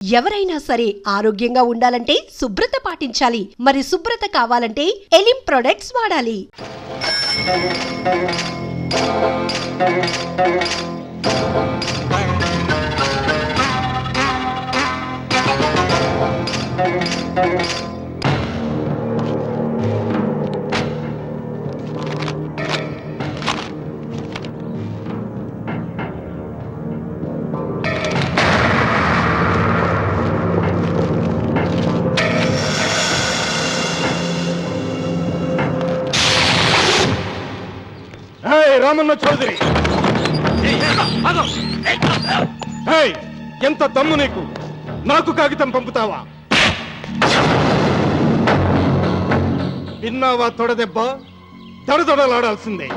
ఎవరైనా సరే ఆరోగ్యంగా ఉండాలంటే శుభ్రత పాటించాలి. మరి శుభ్రత కావాలంటే ఎలిం ప్రొడక్ట్స్ వాడాలి. రామన్న చౌదరి, ఎంత దమ్ము నీకు? నాకు కాగితం పంపుతావా? విన్నావా తొడదెబ్బ? దడదొడలాడాల్సిందే.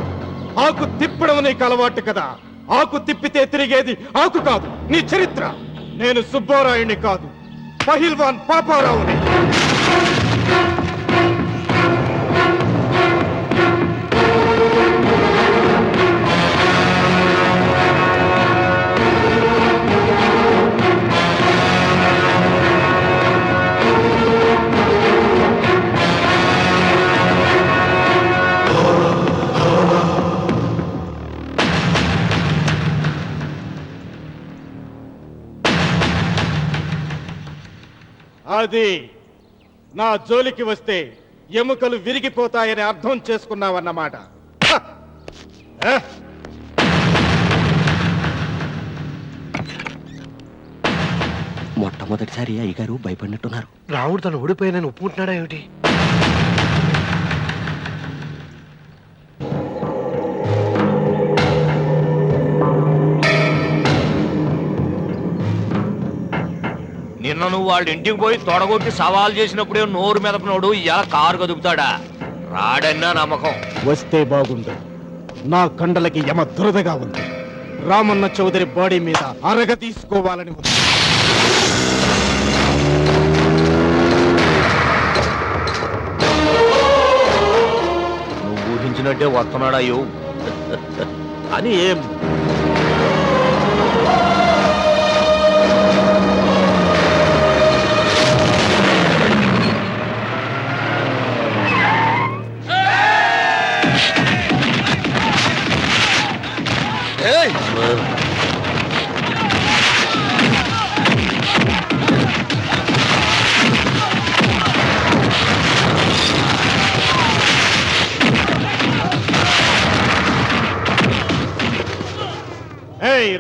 ఆకు తిప్పడం నీకు అలవాటు కదా. ఆకు తిప్పితే తిరిగేది ఆకు కాదు, నీ చరిత్ర. నేను సుబ్బారాయుణ్ణి కాదు, పహిల్వాన్ పాపారావుని. అది నా జోలికి వస్తే ఎముకలు విరిగిపోతాయని అర్థం చేసుకున్నావన్నమాట. మొట్టమొదటిసారి అయ్యగారు భయపడినట్టున్నారు. రాముడు తను ఓడిపోయానని ఒప్పుకుంటున్నాడా ఏమిటి? నిన్న నువ్వు వాళ్ళ ఇంటికి పోయి తొడగొట్టి సవాల్ చేసినప్పుడే నోరు మెదపనోడు ఇలా కారు కదుపుతాడా? రాడన్నా నమ్మకం. వస్తే బాగుండు. నా కండలకి యమ దురదగా ఉంది. రామన్న చౌదరి బాడీ మీద అరగ తీసుకోవాలని ఉంది. నువ్వు ఊహించినట్టే వస్తున్నాడయ్యో. అని ఏం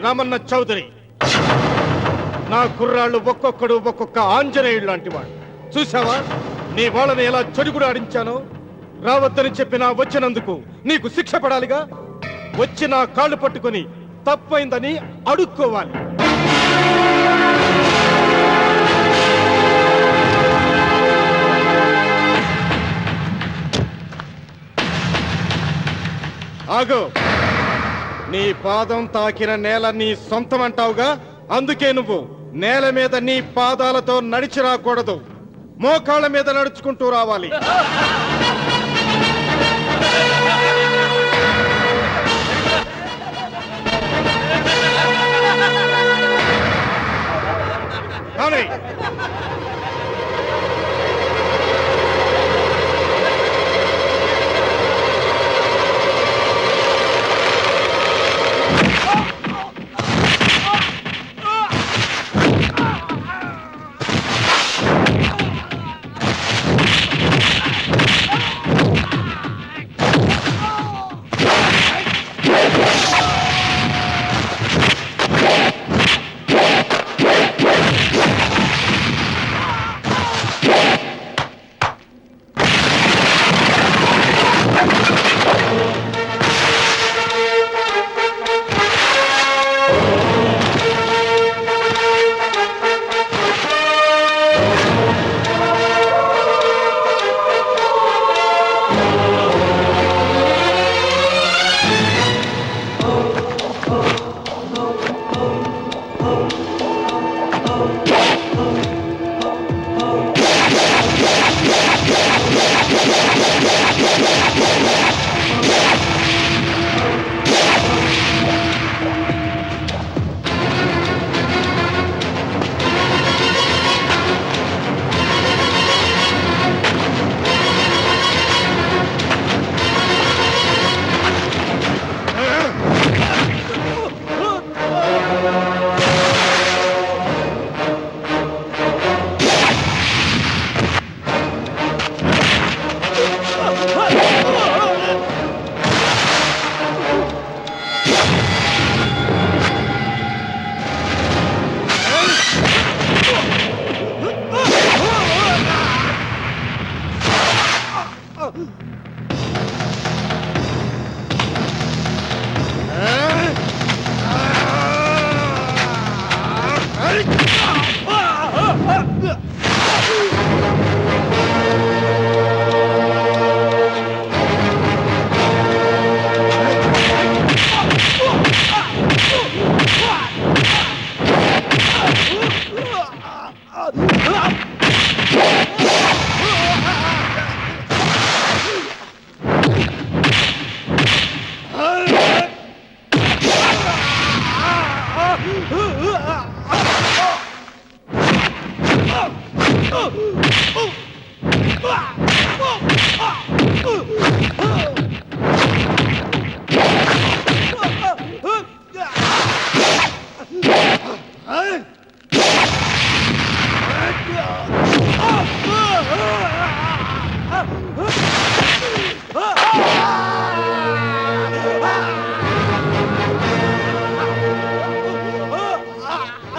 రామన్న చౌదరి, నా కుర్రాళ్ళు ఒక్కొక్కడు ఒక్కొక్క ఆంజనేయుడు లాంటి వాడు. చూసావా నీ వాళ్ళని ఎలా చెడుగుడు ఆడించానో? రావద్దని చెప్పినా వచ్చినందుకు నీకు శిక్ష పడాలిగా. వచ్చి నా కాళ్ళు పట్టుకొని తప్పైందని అడుక్కోవాలి. ఆగో, నీ పాదం తాకిన నేల నీ సొంతం అంటావుగా. అందుకే నువ్వు నేల మీద నీ పాదాలతో నడిచి రాకూడదు, మోకాళ్ళ మీద నడుచుకుంటూ రావాలి. కానీ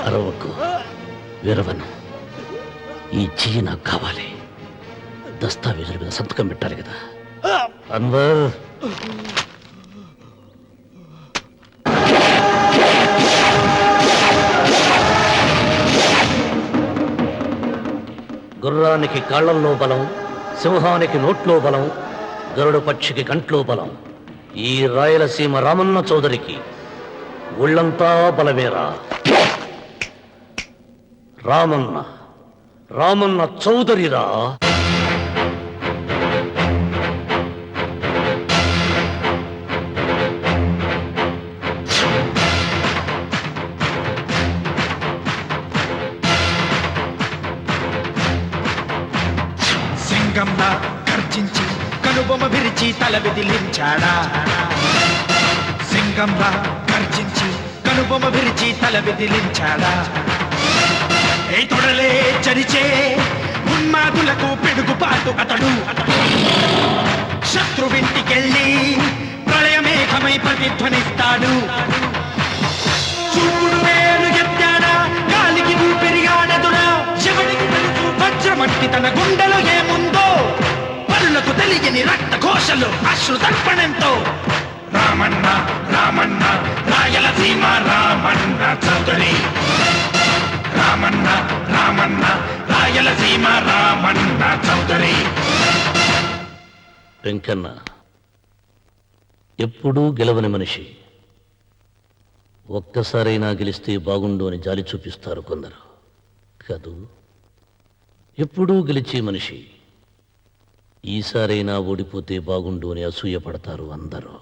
అరవకు వీరవను, ఈ చెయ్యి నాకు కావాలి. దస్తావేజుల మీద సంతకం పెట్టాలి కదా. అన్వర్, గుర్రానికి కాళ్లల్లో బలం, సింహానికి నోట్లో బలం, గరుడ పక్షికి కంట్లో బలం. ఈ రాయలసీమ రామన్న చౌదరికి ఒళ్ళంతా బలమేరా. రామన్న రామన్న చౌదరిరా. సింగంలా గర్జించి కనుబొమ్మ విరిచి తల విదిలించాడా. సింగంలా గర్జించి కనుబొమ్మ విరిచి తల విదిలించాడా. ఏ తొడలే చరిచే ఉన్మాదులకు పిడుగుపాటు అతడు. శత్రువింటికెళ్ళి ప్రళయమేఘమై ప్రతిధ్వనిస్తాడు. చూడు వేలు ఎత్తాడా, గాలికి ఊపిరిగాడదుడా. శివుడికి తెలుసు వజ్రమట్టి తన గుండెలో ఏముందో. పరులకు తెలియని రక్త ఘోషలు అశ్రు తర్పణంతో. రామన్న రామన్న రాయలసీమ రామన్న చౌదరి. రామన్న రామన్న రాయలసీమ రామన్న చౌదరి. వెంకన్న ఎప్పుడూ గెలవని మనిషి. ఒక్కసారైనా గెలిస్తే బాగుండు అని జాలి చూపిస్తారు కొందరు కాదు. ఎప్పుడూ గెలిచే మనిషి. ఈసారైనా ఓడిపోతే బాగుండు అని అసూయపడతారు అందరూ.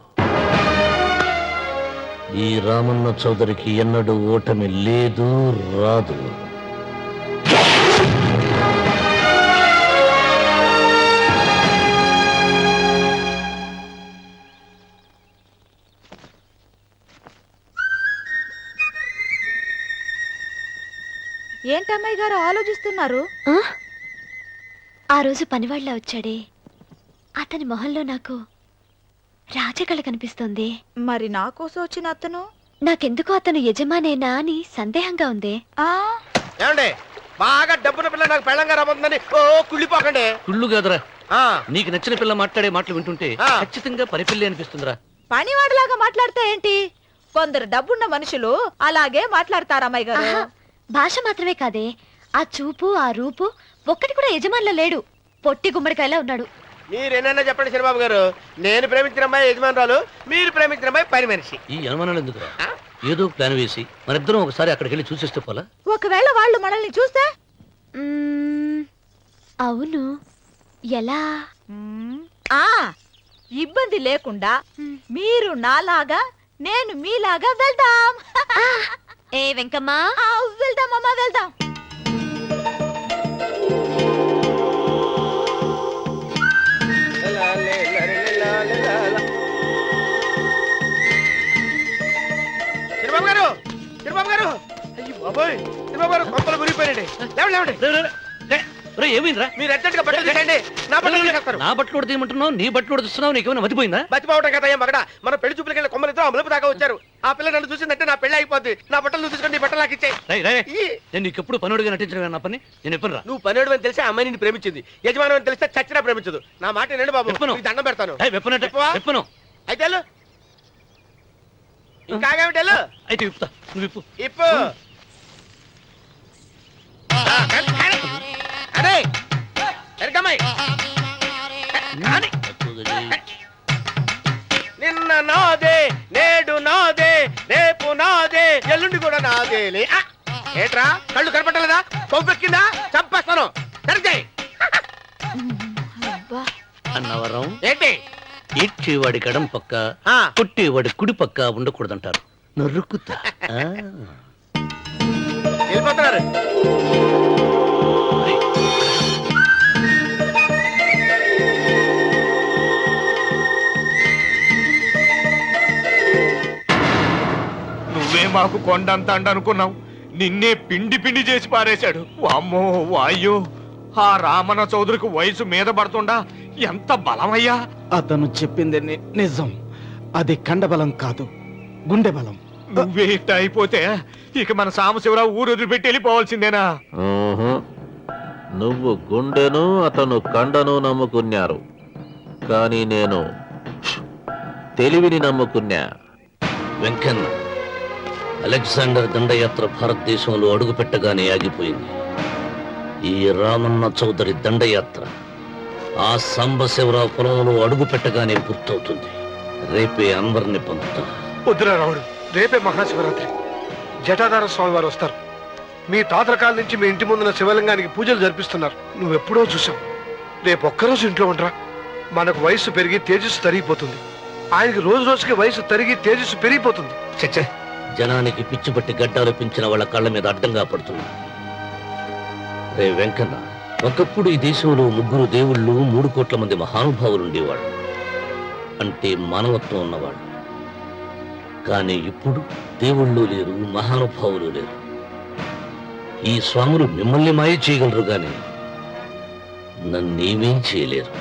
ఈ రామన్న చౌదరికి ఎన్నడూ ఓటమి లేదు, రాదు. ఏంటమ్మాయి గారు ఆలోచిస్తున్నారు? ఆ రోజు పనివాళ్ళ వచ్చాడే, అతని మొహంలో నాకు రాజకళ కనిపిస్తోంది. మరి నా కోసం వచ్చిన అతను? నాకెందుకో అతను యజమానేనా అని సందేహంగా ఉంది. ఏమండి, బాగా డబ్బున పిల్ల నాకు పెళ్ళంగా రాబోతుందని కుళ్ళిపోకండి. కుళ్ళు కాదురా, నీకు నచ్చిన పిల్ల మాట్లాడే మాటలు వింటుంటే ఖచ్చితంగా పరిపిల్లి అనిపిస్తుందిరా. పనివాడిలాగా మాట్లాడితే ఏంటి? కొందరు డబ్బున్న మనుషులు అలాగే మాట్లాడతారమ్మాయి గారు. భాష మాత్రమే కాదే, ఆ చూపు ఆ రూపు ఒక్కటి కూడా యజమానిలో లేడు. పొట్టి గుమ్మడికాయలా ఉన్నాడు. మీరేనన్నా చెప్పండి చంద్రబాబు గారు, నేను ప్రేమించిన అమ్మాయి యజమానురాలు, మీరు ప్రేమించిన అమ్మాయి పని మనిషి. ఈ అనుమానాలు ఎందుకురా? ఏదో ప్లాన్ వేసి మనిద్దరం ఒకసారి అక్కడికి వెళ్ళి చూసేస్తే పోలా? ఒకవేళ వాళ్ళు మనల్ని చూస్తే? అవును, ఎలా? ఇబ్బంది లేకుండా మీరు నాలాగా నేను మీలాగా వెళ్దాం. ఏ వెంకమ్మా, వెళ్దాం అమ్మా, వెళ్దాం. చంద్రబాబు గారు, చంద్రబాబు గారు, అయ్యో బాబోయ్, చంద్రబాబు గారు కొంపలు మురిగిపోయారండి. లేవండి. ఏమైందిరా? మీరు అర్జెంట్ గా బట్టలు తీయండి. నా బట్టలు తీసేస్తారు. నా బట్టలు కూడా తీయమంటున్నావు, నీ బట్టలు కూడా తీస్తున్నావు. నీకేమైనా మతిపోయిందా? మర్చిపోవటం కదా ఏం మగడ. మన పెళ్లి చూపులకి వెళ్ళి కొమ్మలితో అమలుపు దాకా వచ్చారు. ఆ పిల్ల నన్ను చూసిందంటే నా పెళ్లి అయిపోద్ది. నా బట్టలు నువ్వు తీసుకొని నీ బట్టలు నాకు ఇచ్చేయి. నేను నీకు ఎప్పుడు పనుడిగా నటించడం నా పని. నేను ఎప్పుడు రా? నువ్వు పనుడు అని తెలిసి ఆ అమ్మాయి నిన్ను ప్రేమించింది. యజమాని అని తెలిస్తే చచ్చినా ప్రేమించదు. నా మాట వినండి బాబు, నీకు దండం పెడతాను. వెప్పను అయితే ఇంకాగేమిటి వెళ్ళు. అయితే విప్పుతా, నువ్వు విప్పు. ఇప్పు. అరే ఎరకమ్మాయి, నిన్న నాదే, నేడు నాదే, రేపు నాదే, ఎల్లుండి కూడా నాదేలే. ఏట్రా కళ్ళు కనపట్టలేదా? పంపెక్కిందా? చంపేస్తాను. కరెక్టే. అన్నవరం ఏంటి ఈడ్చేవాడి గడం పక్క కొట్టేవాడి కుడి పక్క ఉండకూడదంటారు. నరుక్కుతా వెళ్ళిపోతున్నారు. నువ్వే మాకు కొండంత అండ అనుకున్నావు, నిన్నే పిండి పిండి చేసి పారేశాడు. వామ్మో వాయ్యో, ఆ రామన్న చౌదరికి వయసు మీద పడుతుండా ఎంత బలమయ్యా. అతను చెప్పింది నిజం. అది కండబలం కాదు, గుండె బలం. నువ్వే ఇట్ట అయిపోతే ఇక మన సాంబశివరావు ఊరు వదిలిపెట్టి వెళ్ళిపోవాల్సిందేనా? నువ్వు గుండెను అతను కండను నమ్ముకున్నారు, కానీ నేను తెలివిని నమ్ముకున్నా. వెంకన్న, అలెగ్జాండర్ దండయాత్ర భారతదేశంలో అడుగుపెట్టగానే ఆగిపోయింది. ఈ రామన్న చౌదరి దండయాత్ర ఆ సాంబశివరావు పొలంలో అడుగు పెట్టగానే పూర్తవుతుంది. రేపే అందరిని పంపుతా. వద్దురా రావుడు, రేపే మహాశివరాత్రి. జటాధార స్వామి వారు వస్తారు. మీ తాతల కాలం నుంచి మీ ఇంటి ముందున్న శివలింగానికి పూజలు జరిపిస్తున్నారు. నువ్వెప్పుడో చూసావు. రేపు ఒక్కరోజు ఇంట్లో ఉండరా. మనకు వయసు పెరిగి తేజస్సు తరిగిపోతుంది. ఆయనకి రోజు రోజుకి వయసు తరిగి తేజస్సు పెరిగిపోతుంది. చచ్చే, జనానికి పిచ్చిపట్టి గడ్డాలు పెంచిన వాళ్ళ కళ్ళ మీద అడ్డంగా పడుతుంది. రే వెంకన్న, ఒకప్పుడు ఈ దేశంలో 3 దేవుళ్ళు 3 కోట్ల మంది మహానుభావులు ఉండేవాడు, అంటే మానవత్వం ఉన్నవాడు. కానీ ఇప్పుడు దేవుళ్ళు లేరు, మహానుభావులు లేరు. ఈ స్వాములు మిమ్మల్ని మాయ చేయగలరు గాని నన్నేమీ చేయలేరు.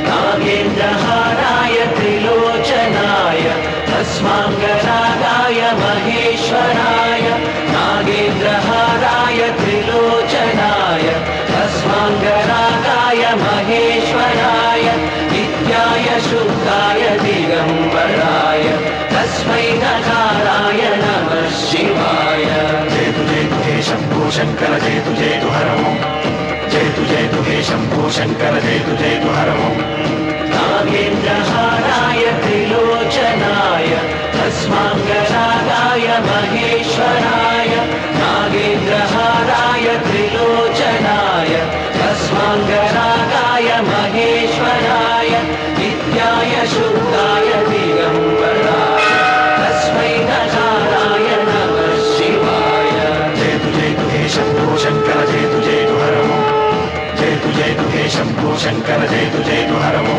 నాగేంద్రహారాయ త్రిలోచనాయ తస్మాంగరాగాయ మహేశ్వరాయ. నాగేంద్రహారాయ త్రిలోచనాయ తస్మాంగరాగాయ మహేశ్వరాయ. నిత్యాయ శుద్ధాయ దిగంబరాయ తస్మై నకారాయ నమః శివాయ. జయతు జయతు హే శంభో శంకర జయతు జయతు హరమో. జయతు జయతు హే శంభో శంకర జయతు జయతు హరమో. నాగేంద్రహారాయ త్రిలోచనాయ తస్మాంగరాగాయ మహేశ్వరాయ. నాగేంద్రహారాయ త్రిలోచనాయ తస్మాంగరాగాయ మహేశ్వరాయ. నిత్యాయ శుద్ధాయ దిగంబరాయ తస్మై నకారాయ నమః శివాయ. జయతు జయతు హే శంభో శంకర జయతు జయతు హరమో. జయతు జయతు హే శంభో శంకర జయతు జయతు హరమో.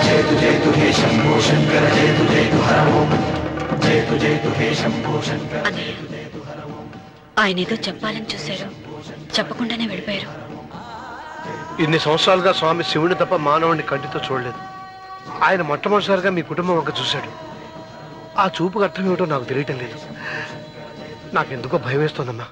జయతు జయతు హే శంభో శంకర జయతు జయతు హరమో. జయతు జయతు హే శంభో శంకర జయతు జయతు హరమో. ఆయన ఏదో చెప్పాలని చూశారు, చెప్పకుండానే వెళ్ళిపోయారు. ఇన్ని సంవత్సరాలుగా స్వామి శివుని తప్ప మానవుడిని కంటితో చూడలేదు. ఆయన మొట్టమొదటిసారిగా మీ కుటుంబం వంక చూశాడు. ఆ చూపుకు అర్థం ఏమిటో నాకు తెలియటం లేదు. నాకెందుకో భయం వేస్తోందమ్మా.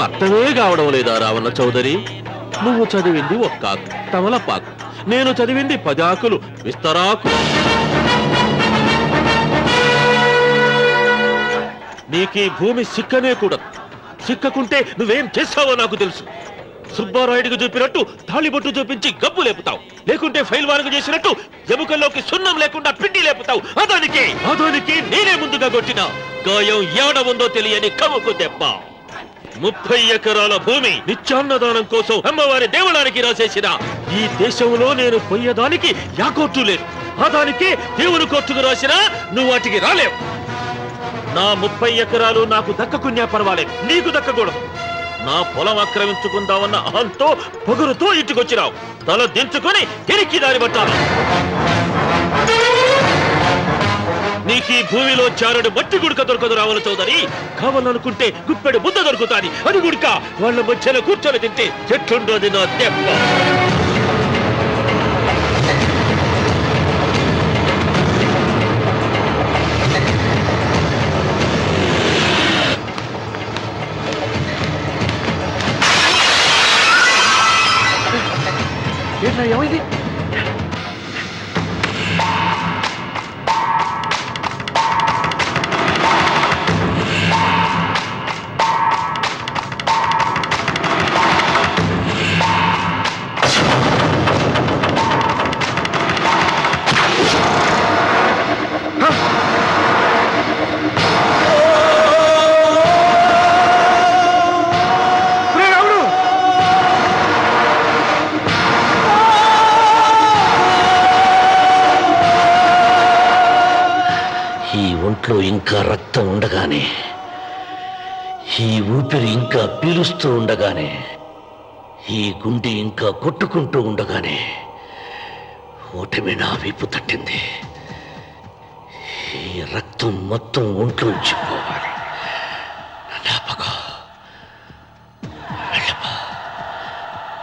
అర్థమే కావడం లేదా రావణ చౌదరి? నువ్వు చదివింది ఒక్క ఆకు, తమలపాకు. నేను చదివింది 10 ఆకులు, విస్తరాకు. నీకీ భూమి సిక్కనే కూడదు. సిక్కకుంటే నువ్వేం చేస్తావో నాకు తెలుసు. సుబ్బారాయుడికి చూపినట్టు తాళిబొట్టు చూపించి గబ్బు లేపుతావు, లేకుంటే ఫైల్ వానకు చేసినట్టు ఎముకల్లోకి సున్నం లేకుండా పిండి లేపుతావు. అదానికి నేనే ముందుగా కొట్టిన గాయం ఏడ ఉందో తెలియని కవుకు దెబ్బ. 30 ఎకరాల భూమి నిత్యాన్నదానం కోసం అమ్మవారి దేవళానికి రాసేసిన ఈ దేశంలో నేను పోయేదానికి యాకోర్టు లేదు. అదానికి దేవుని కోర్టుకు రాసినా నువ్వు వాటికి రాలేవు. నా 30 ఎకరాలు నాకు దక్కకున్నా పర్వాలేదు, నీకు దక్కకూడదు. నా పొలం ఆక్రమించుకుందామన్న అహంతో పొగురుతో ఇంటికొచ్చినావు. తల దించుకొని తిరిగి దారి పట్టాను. నీకీ భూమిలో చారుడు మట్టి గుడక దొరకదు రావణ చౌదరి. కావాలనుకుంటే గుప్పెడు బుద్ధ దొరుకుతాది. అది గుడక వాళ్ళ మధ్యలో కూర్చొని తింటే చెట్లుండోది నా దెబ్బ. ఏమైంది? ఒంట్లో ఇంకా రక్తం ఉండగానే, ఈ ఊపిరి ఇంకా పీలుస్తూ ఉండగానే, ఈ గుండె ఇంకా కొట్టుకుంటూ ఉండగానే ఓటమి నా వీపు తట్టింది. ఈ రక్తం మొత్తం ఒంట్లోంచి పోవాలి.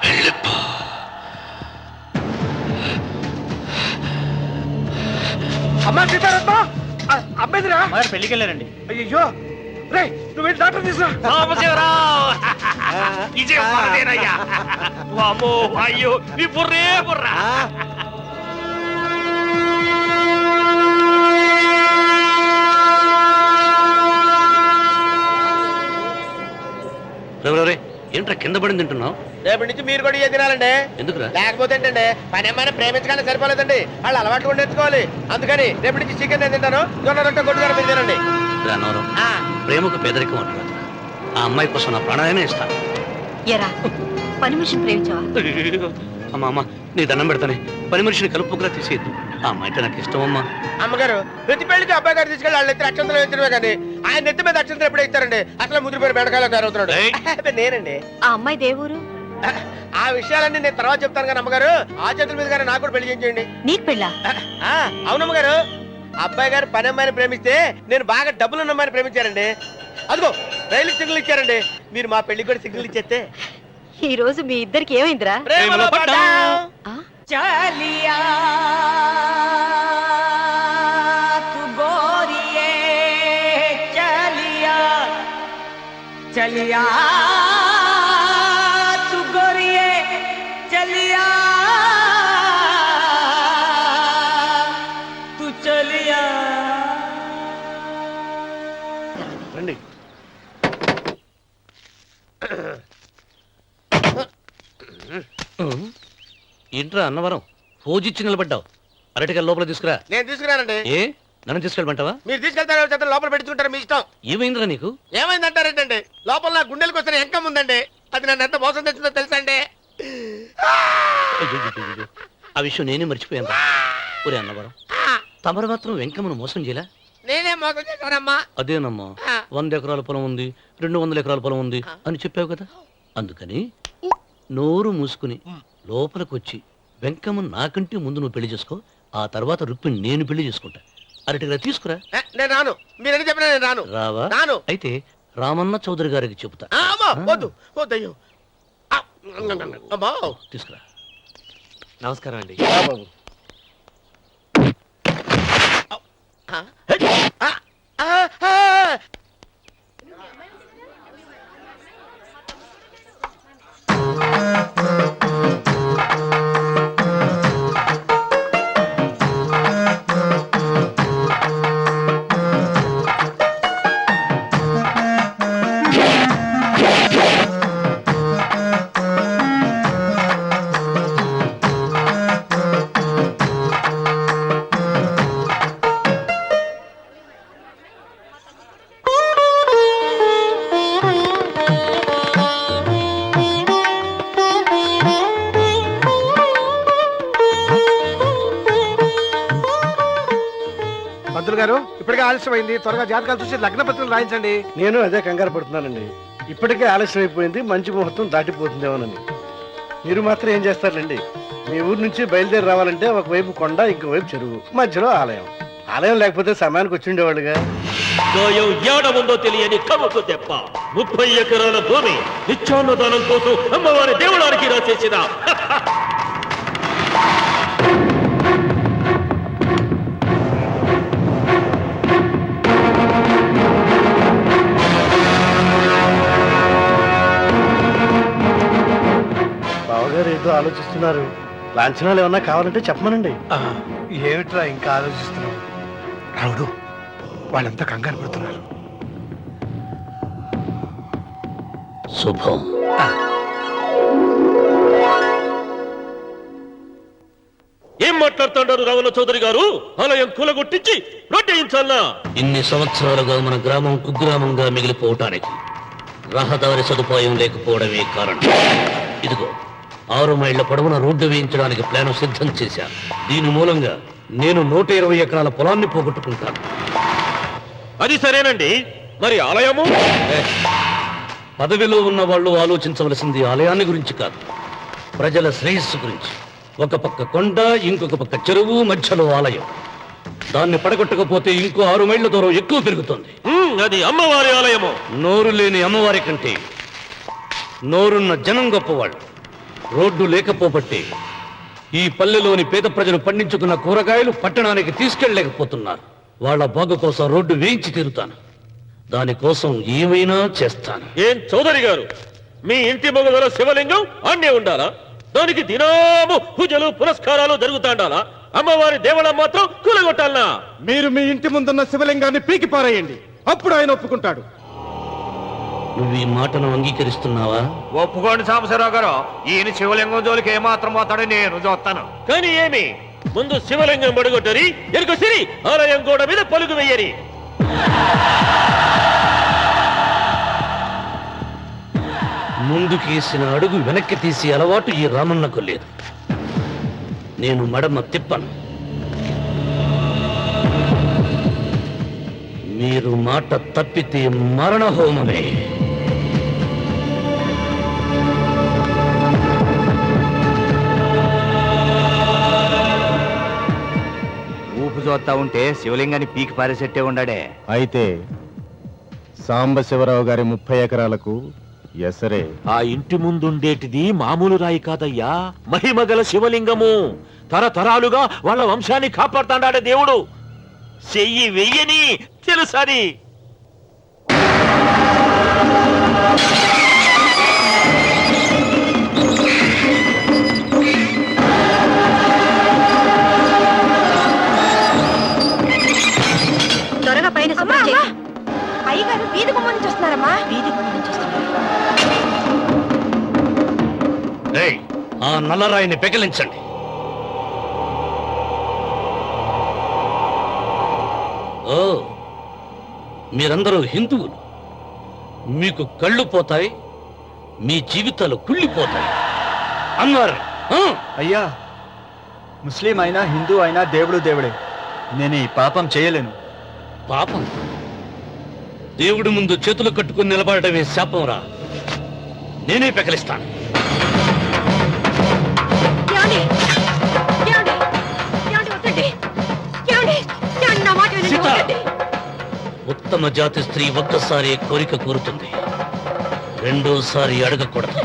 వెళ్ళిపో. అమ్మా సీతారత్న, అబ్బాయిరా పెళ్లికి వెళ్ళారండి. అయ్యో రే, నువ్వు వెళ్ళి డాక్టర్ తీసుకురా. అయ్యో నీ బుర్రే బుర్రా. ఏంట్రా కింద పడింది తింటున్నావు? రేపటి నుంచి మీరు కూడా ఇదే తినాలండి. ఎందుకురా? లేకపోతే ఏంటండి, పని ఏమైనా ప్రేమించగానే సరిపోలేదండి, వాళ్ళు అలవాటు కూడా నేర్చుకోవాలి. అందుకని రేపటి నుంచి చికెన్ నేను తింటాను, జొన్న రొట్టె కొట్టుగానే మీరు తినండి. అన్నవరం, ప్రేమకు పేదరికం అంటారు. ఆ అమ్మాయి కోసం నా ప్రాణాలనే ఇస్తాను. ఎరా పని మనిషిని ప్రేమించావా? అమ్మా అమ్మ, నీ దండం పెడతానే, పని మనిషిని కలుపుకులా తీసేయద్దు. ఆ అమ్మాయితే నాకు ఇష్టం అమ్మా. అమ్మగారు, ప్రతి పెళ్లికి అబ్బాయి గారు తీసుకెళ్ళి వాళ్ళు ఎత్తి అక్షంతలు వేయడమే కానీ ఆయన నెత్తి మీద అక్షంతలు ఎప్పుడే ఇస్తారండి. అసలు ముద్దు పేరు బెండకాయలో తయారవుతున్నాడు. నేనండి. ఆ అమ్మాయి దేవురు. ఆ విషయాలన్నీ నేను తర్వాత చెప్తాను కానీ అమ్మగారు, ఆ చేతుల మీద కానీ నాకు కూడా పెళ్లి చేయించండి. నీకు పెళ్ళా? అవునమ్మగారు, అబ్బాయి గారు పని అమ్మాయిని ప్రేమిస్తే నేను బాగా డబ్బులు ఉన్న అమ్మాయిని ప్రేమించారండి. అదిగో రైలు సిగ్నల్ ఇచ్చారండి. మీరు మా పెళ్లికి కూడా సిగ్నల్ ఇచ్చేస్తే ఈ రోజు మీ ఇద్దరికి ఏమైందిరా? ప్రేమలో పడ్డాం. చలియా తు గోరియే చలియా చలియా తు గోరియే చలియా తు చలియా. రండి. ఏంట్రా అన్నవరం, ఫోజిచ్చి నిలబడ్డావు? అరటిగా లోపల తీసుకురా. నేను తీసుకురానండి. ఏ నన్ను తీసుకెళ్ళమంటావా? మీరు తీసుకెళ్తారు, లోపల పెట్టుకుంటారు, మీ ఇష్టం. ఏమైందిరా నీకు? ఏమైందంటారేంటండి, లోపల నా గుండెలకు వస్తున్న ఎంకం ఉందండి. అది నన్ను ఎంత మోసం తెచ్చిందో తెలుసండి. అయ్యో, ఆ విషయం నేనే మర్చిపోయాను. ఒరే అన్నవరం, తమరు మాత్రం వెంకమ్మను మోసం చేయలా? నేనే మోసం చేశానమ్మా. అదేనమ్మా, 100 ఎకరాల పొలం ఉంది, 200 ఎకరాల పొలం ఉంది అని చెప్పావు కదా. అందుకని నోరు మూసుకుని లోపలికి వచ్చి వెంకమ్మ నాకంటే ముందు నువ్వు పెళ్లి చేసుకో. ఆ తర్వాత రుక్మిణి నేను పెళ్లి చేసుకుంటా. అరటిగా తీసుకురా. నేను రాను, మీరని చెప్పినా నేను రాను. రావా? రాను. అయితే రామన్న చౌదరి గారికి చెబుతా. వద్దు వద్దయ్యో. తీసుకురా. నమస్కారం అండి. పంతులు గారు ఇప్పటికే ఆలస్యమైంది, త్వరగా జాతకాలు చూసి లగ్న పత్రికలు రాయించండి. నేను అదే కంగారు పడుతున్నానండి. ఇప్పటికే ఆలస్యం అయిపోయింది, మంచి ముహూర్తం దాటిపోతుందేమోనని. మీరు మాత్రం ఏం చేస్తారండి? మీ ఊరు నుంచి బయలుదేరి రావాలంటే ఒకవైపు కొండ, ఇంకోవైపు చెరువు, మధ్యలో ఆలయం. ఆలయం లేకపోతే సమయానికి వచ్చి ఉండేవాళ్ళుగా. గాయం ఏడముందో తెలియని కవుకు తెప్ప 30 ఎకరాల భూమి నిత్యాన్నదానం కోసం అమ్మవారి దేవుడానికి రాసేసిన బావగారు ఏదో ఆలోచిస్తున్నారు. లాంఛనాలు ఏమన్నా కావాలంటే చెప్పమనండి. ఏమిట్రా ఇంకా ఆలోచిస్తున్నావు? రావుడు, వాళ్ళంతా కంగారు పడుతున్నారు. శుభం. ఏం మాట్లాడుతున్నారు రావణ చౌదరి గారు? ఆలయం కూలగొట్టించి రొట్టేయించాలనా? ఇన్ని సంవత్సరాలుగా మన గ్రామం కుగ్రామంగా మిగిలిపోవటానికి రహదారి సదుపాయం లేకపోవడమే కారణం. ఇదిగో 6 మైళ్ళ పొడవున రోడ్డు వేయించడానికి ప్లాను సిద్ధం చేశాను. దీని మూలంగా నేను 120 ఎకరాల పొలాన్ని పోగొట్టుకుంటాను. అది సరేనండి, మరి ఆలయము? పదవిలో ఉన్న వాళ్ళు ఆలోచించవలసింది ఆలయాన్ని గురించి కాదు, ప్రజల శ్రేయస్సు గురించి. ఒక పక్క కొండ, ఇంకొక పక్క చెరువు, మధ్యలో ఆలయం. దాన్ని పడగొట్టకపోతే ఇంకో 6 మైళ్ళ దూరం ఎక్కువ పెరుగుతుంది. అది అమ్మవారి ఆలయము. నోరు లేని అమ్మవారి కంటే నోరున్న జనం గొప్పవాళ్ళు. రోడ్డు లేకపోబట్టే ఈ పల్లెలోని పేద ప్రజలు పండించుకున్న కూరగాయలు పట్టణానికి తీసుకెళ్లలేకపోతున్నారు. వాళ్ళ బాగు కోసం రోడ్డు వేయించి తీరుతాను. దానికోసం ఏమైనా చేస్తాను. ఏం చౌదరి గారు, మీ ఇంటి మొగల శివలింగం అన్నే ఉండాలా? దానికి దినాము పూజలు పురస్కారాలు జరుగుతాండాలా? అమ్మవారి దేవళం మాత్రం కూలగొట్టాలనా? మీరు మీ ఇంటి ముందున్న శివలింగాన్ని పీకి పారేయండి, అప్పుడు ఆయన ఒప్పుకుంటాడు. నువ్వు ఈ మాటను అంగీకరిస్తున్నావా? ఒప్పుకోండి సాంబశివరావు గారు, ఈయన శివలింగం జోలికి ఏమాత్రం పోతాడో నేను చూస్తాను. కానీ ఏమి, ముందు శివలింగం బడుగొట్టరి, ఎరుక సిరి ఆలయం గోడ మీద పలుగు వెయ్యరి. ముందుకేసిన అడుగు వెనక్కి తీసి అలవాటు ఈ రామన్నకు లేదు. నేను మడమ తిప్పను. మీరు మాట తప్పితే మరణహోమమే. ఊపు చూస్తా ఉంటే శివలింగాన్ని పీకి పారేసెట్టే ఉండాడే. అయితే సాంబశివరావు గారి 30 ఎకరాలకు ఎసరే. ఆ ఇంటి ముందుండేటిది మామూలు రాయి కాదయ్యా, మహిమగల శివలింగము. తరతరాలుగా వాళ్ళ వంశాన్ని కాపాడుతాడాడే దేవుడు. చెయ్యి వెయ్యని తెలుసని. త్వరగా పైన అయ్యగారు వీధి గుమ్మం నుంచి వస్తున్నారమ్మా. వీధి గుమ్మం నుంచి వస్తున్నారు. ఏయ్, ఆ నల్లరాయిని పెకిలించండి. ఓ, మీరందరూ హిందువులు. మీకు కళ్ళు పోతాయి, మీ జీవితాలు కుళ్ళిపోతాయి అన్నారు. అయ్యా, ముస్లిం అయినా హిందూ అయినా దేవుడు దేవుడే. నేను ఈ పాపం చేయలేను. పాపం? దేవుడి ముందు చేతులు కట్టుకుని నిలబడటమే శాపం రా. నేనే పెకలిస్తాను. ఉత్తమ జాతి స్త్రీ ఒక్కసారి కోరిక కోరుతుంది, రెండోసారి అడగకూడదు.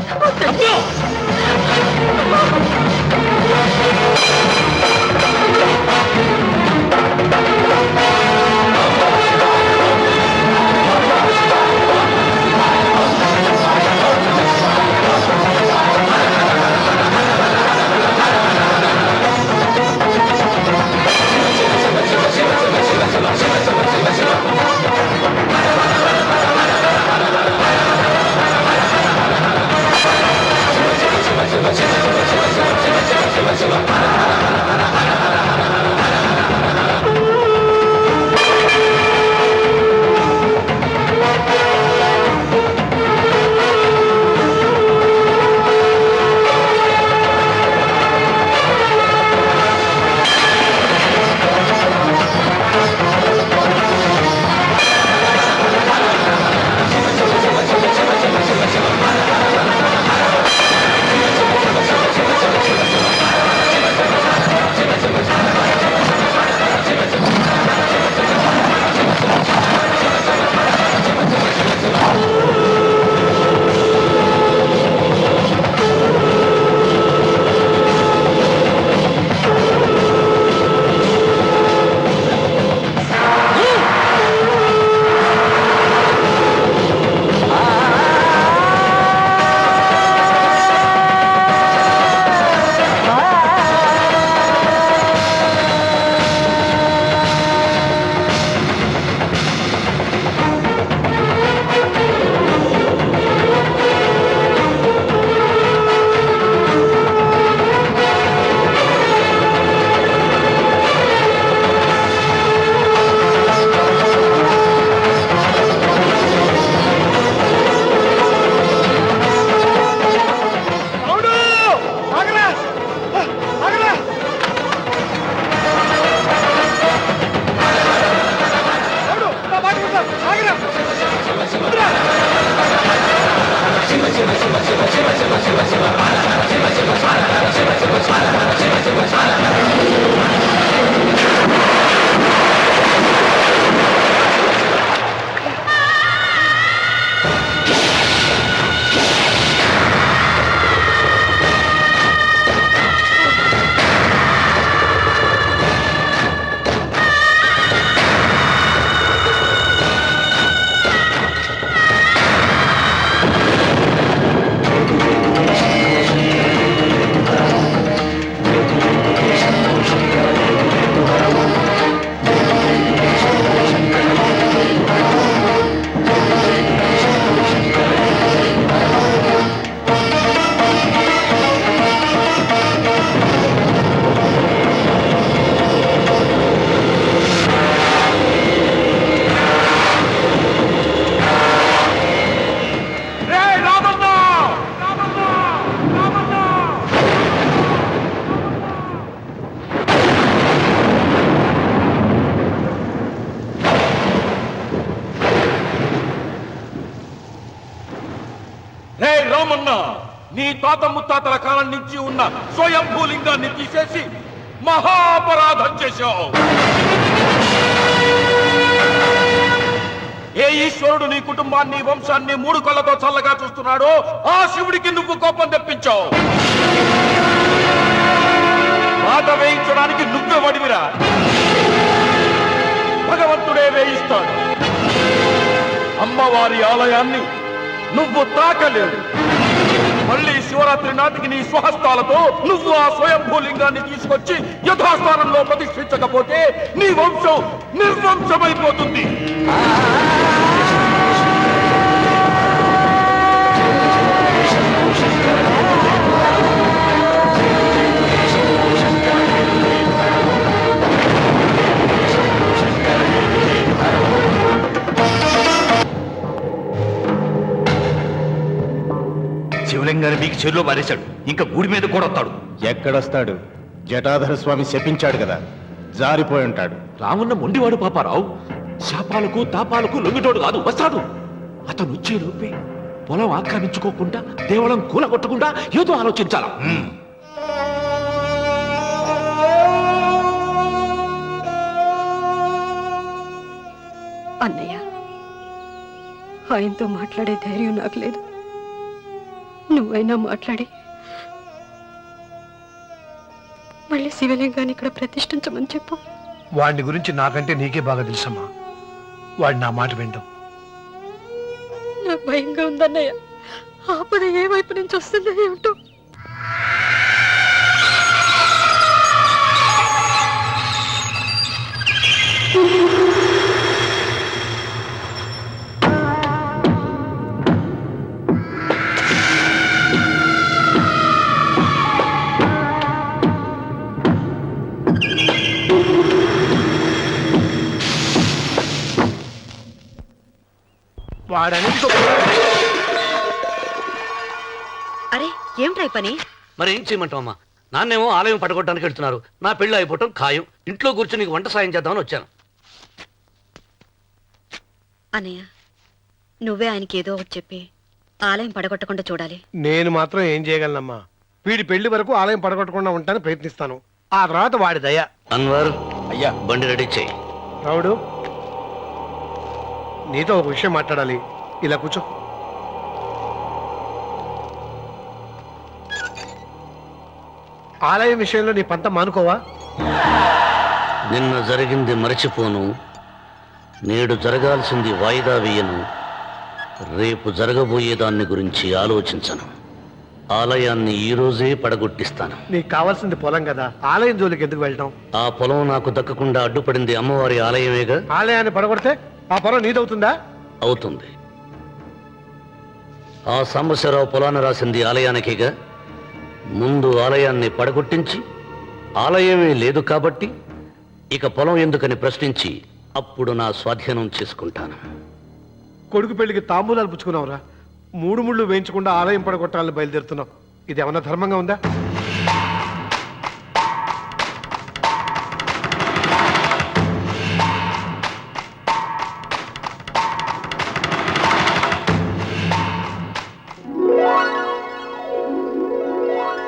రామన్న నీ తాత ముత్తాతల కాలం నుంచి ఉన్న స్వయంభూలింగాన్ని తీసేసి మహాపరాధం చేశావు. ఏ ఈశ్వరుడు నీ కుటుంబాన్ని వంశాన్ని 3 కళ్ళతో చల్లగా చూస్తున్నాడో ఆ శివుడికి నువ్వు కోపం తెప్పించావు. బాధ వేయించడానికి నువ్వే వడివిరా, భగవంతుడే వేయిస్తాడు. అమ్మవారి ఆలయాన్ని నువ్వు తాకలేవు. మళ్ళీ శివరాత్రి నాటికి నీ స్వహస్తాలతో నువ్వు ఆ స్వయంభూలింగాన్ని తీసుకొచ్చి యథాస్థానంలో ప్రతిష్ఠించకపోతే నీ వంశం నిర్వంశమైపోతుంది. శివలింగాన్ని మీకు చెరులో మారేశాడు. ఇంకా గుడి మీద కూడా వస్తాడు. ఎక్కడొస్తాడు? జటాధర స్వామి శపించాడు కదా, జారిపోయి ఉంటాడు. రామన్న మొండివాడు పాపారావు. శాపాలకు తాపాలకు లొంగిటోడు కాదు, వస్తాడు. అతను వచ్చే లోపే పొలం ఆక్రమించుకోకుండా దేవళం కూలగొట్టకుండా ఏదో ఆలోచించాలా. అన్నయ్య, ఆయనతో మాట్లాడే ధైర్యం నాకు లేదు. నువ్వైనా మాట్లాడి మళ్ళీ శివలింగాన్ని ఇక్కడ ప్రతిష్ఠించమని చెప్పు. వాడిని గురించి నాకంటే నీకే బాగా తెలుసమ్మా. వాడు నా మాట వింటాం. నాకు భయంగా ఉందన్నయ్య. ఆపద ఏ వైపు నుంచి వస్తుందో ఏమిటో. వాడని అరే ఏమిట్రా పని? మరి ఏం చేయమంటావమ్మా? నాన్నేమో ఆలయం పడగొట్టడానికి వెళ్తున్నారు. నా పెళ్లి అయిపోవటం ఖాయం. ఇంట్లో కూర్చొని నీకు వంట సాయం చేద్దామని వచ్చాను. అన్నయ్య, నువ్వే ఆయనకి ఏదో ఒకటి చెప్పి ఆలయం పడగొట్టకుండా చూడాలి. నేను మాత్రం ఏం చేయగలనమ్మా? వీడి పెళ్లి వరకు ఆలయం పడగొట్టకుండా ఉంటాను ప్రయత్నిస్తాను. ఆ తర్వాత వాడి దయ. అన్వర్, అయ్యా బండి రెడీ చేయి. రావుడు, నీతో ఒక విషయం మాట్లాడాలి. ఇలా కూర్చో. ఆలయం విషయంలో నీ పంత మానుకోవా? నిన్న జరిగింది మరచిపోను, నేడు జరగాల్సింది వాయిదా వేయను, రేపు జరగబోయేదాన్ని గురించి ఆలోచించను. ఆలయాన్ని ఈ రోజే పడగొట్టిస్తాను. నీకు కావాల్సింది పొలం కదా, ఆలయం జోలికి ఎందుకు వెళ్ళటం? ఆ పొలం నాకు దక్కకుండా అడ్డుపడింది అమ్మవారి ఆలయమేగా. ఆలయాన్ని పడగొడితే ఆ పొలం నీదవుతుందా? అవుతుంది. ఆ సాంబశివరావు పొలాన్ని రాసింది ఆలయానికేగా. ముందు ఆలయాన్ని పడగొట్టించి ఆలయమే లేదు కాబట్టి ఇక పొలం ఎందుకని ప్రశ్నించి అప్పుడు నా స్వాధీనం చేసుకుంటాను. కొడుకు పెళ్లికి తాంబూలాలు పుచ్చుకున్నావురా. 3 ముళ్ళు వేయించకుండా ఆలయం పడగొట్టాలని బయలుదేరుతున్నావు. ఇది ఏమన్నా ధర్మంగా ఉందా?